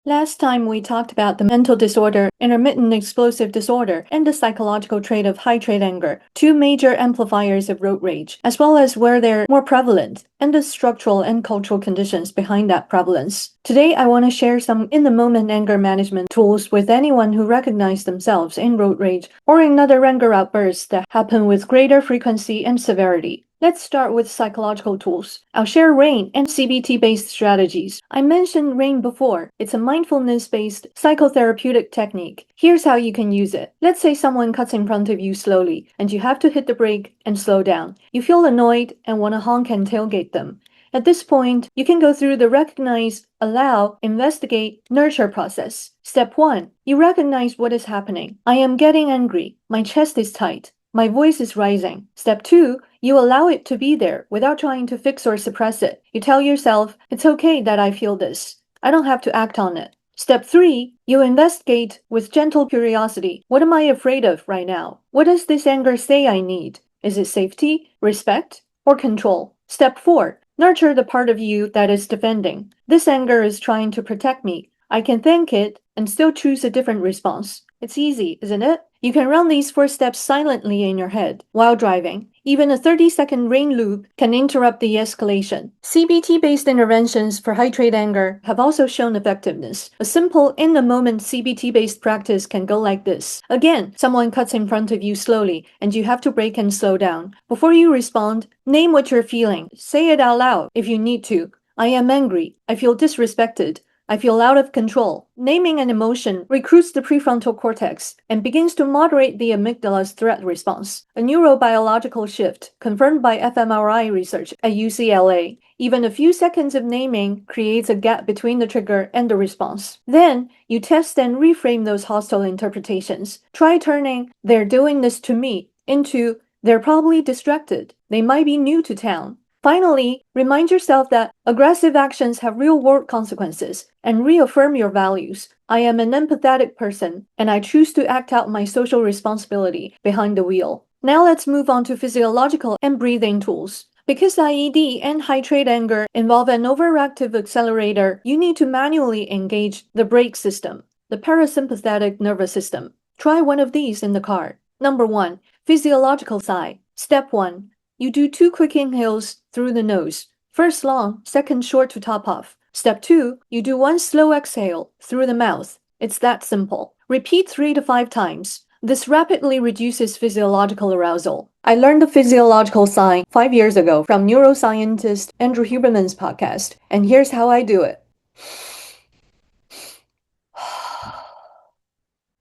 Last time we talked about the mental disorder, intermittent explosive disorder, and the psychological trait of high trait anger, two major amplifiers of road rage, as well as where they're more prevalent, and the structural and cultural conditions behind that prevalence. Today, I want to share some in-the-moment anger management tools with anyone who recognize themselves in road rage or in other anger outbursts that happen with greater frequency and severity. Let's start with psychological tools. I'll share RAIN and CBT-based strategies. I mentioned RAIN before. It's a mindfulness-based psychotherapeutic technique. Here's how you can use it. Let's say someone cuts in front of you slowly, and you have to hit the brake and slow down. You feel annoyed and want to honk and tailgate them. At this point, you can go through the recognize, allow, investigate, nurture process. Step 1. You recognize what is happening. I am getting angry. My chest is tight. My voice is rising. Step 2. You allow it to be there without trying to fix or suppress it. You tell yourself, it's okay that I feel this. I don't have to act on it. Step 3. You investigate with gentle curiosity. What am I afraid of right now? What does this anger say I need? Is it safety, respect, or control? Step 4. Nurture the part of you that is defending. This anger is trying to protect me. I can thank it and still choose a different response. It's easy, isn't it? You can run these 4 steps silently in your head while driving. Even a 30-second rain loop can interrupt the escalation. CBT-based interventions for high trait anger have also shown effectiveness. A simple in-the-moment CBT-based practice can go like this. Again, someone cuts in front of you slowly, and you have to brake and slow down. Before you respond, name what you're feeling. Say it out loud if you need to. I am angry. I feel disrespected. I feel out of control. Naming an emotion recruits the prefrontal cortex and begins to moderate the amygdala's threat response, a neurobiological shift confirmed by fMRI research at UCLA. Even a few seconds of naming creates a gap between the trigger and the response. Then, you test and reframe those hostile interpretations. Try turning, they're doing this to me, into, they're probably distracted. They might be new to town. Finally, remind yourself that aggressive actions have real-world consequences and reaffirm your values. I am an empathetic person, and I choose to act out my social responsibility behind the wheel. Now let's move on to physiological and breathing tools. Because IED and high trait anger involve an overactive accelerator, you need to manually engage the brake system, the parasympathetic nervous system. Try one of these in the car. Number 1. Physiological sigh. Step 1. You do 2 quick inhales through the nose. First long, second short to top off. Step 2, you do 1 slow exhale through the mouth. It's that simple. Repeat 3 to 5 times. This rapidly reduces physiological arousal. I learned the physiological sigh 5 years ago from neuroscientist Andrew Huberman's podcast, and here's how I do it.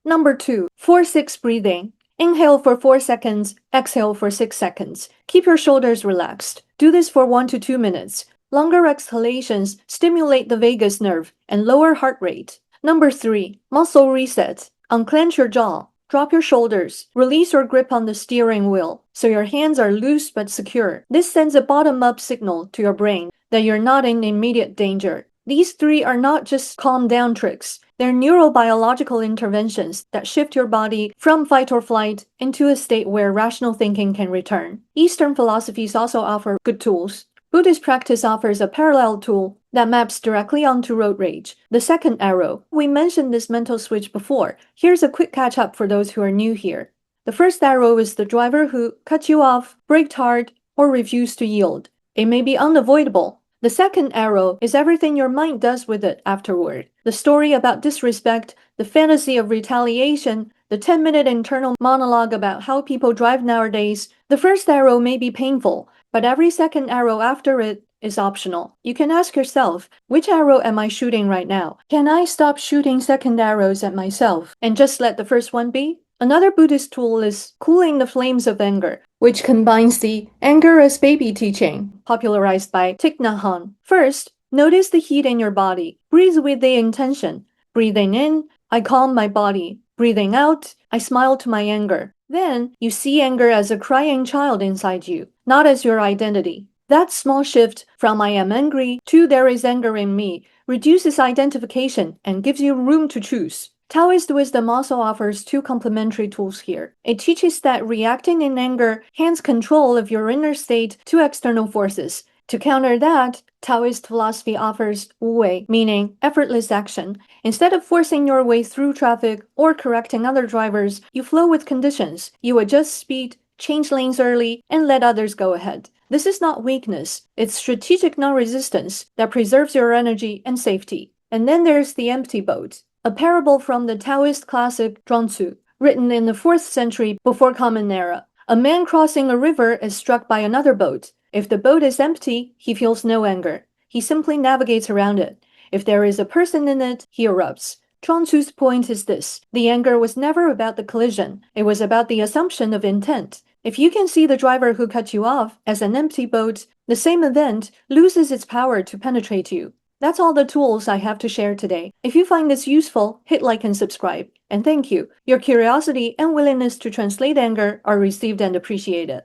Number 2, 4-6 breathing. Inhale for 4 seconds, exhale for 6 seconds. Keep your shoulders relaxed. Do this for 1 to 2 minutes. Longer exhalations stimulate the vagus nerve and lower heart rate. Number 3, muscle reset. Unclench your jaw. Drop your shoulders. Release your grip on the steering wheel so your hands are loose but secure. This sends a bottom-up signal to your brain that you're not in immediate danger. These 3 are not just calm down tricks. They're neurobiological interventions that shift your body from fight or flight into a state where rational thinking can return. Eastern philosophies also offer good tools. Buddhist practice offers a parallel tool that maps directly onto road rage, the second arrow. We mentioned this mental switch before. Here's a quick catch-up for those who are new here. The first arrow is the driver who cut you off, braked hard, or refused to yield. It may be unavoidable. The second arrow is everything your mind does with it afterward. The story about disrespect, the fantasy of retaliation, the 10-minute internal monologue about how people drive nowadays. The first arrow may be painful, but every second arrow after it is optional. You can ask yourself, which arrow am I shooting right now? Can I stop shooting second arrows at myself and just let the first one be? Another Buddhist tool is cooling the flames of anger, which combines the anger as baby teaching, popularized by Thich Nhat Hanh. First, notice the heat in your body. Breathe with the intention. Breathing in, I calm my body. Breathing out, I smile to my anger. Then, you see anger as a crying child inside you, not as your identity. That small shift from I am angry to there is anger in me reduces identification and gives you room to choose. Taoist wisdom also offers 2 complementary tools here. It teaches that reacting in anger hands control of your inner state to external forces, To counter that, Taoist philosophy offers wu wei, meaning effortless action. Instead of forcing your way through traffic or correcting other drivers, you flow with conditions. You adjust speed, change lanes early, and let others go ahead. This is not weakness, it's strategic non-resistance that preserves your energy and safety. And then there's the empty boat, a parable from the Taoist classic Zhuangzi, written in the 4th century before Common Era. A man crossing a river is struck by another boat. If the boat is empty, he feels no anger. He simply navigates around it. If there is a person in it, he erupts. Zhuangzi's point is this: the anger was never about the collision, it was about the assumption of intent. If you can see the driver who cut you off as an empty boat, the same event loses its power to penetrate you. That's all the tools I have to share today. If you find this useful, hit like and subscribe. And thank you. Your curiosity and willingness to translate anger are received and appreciated.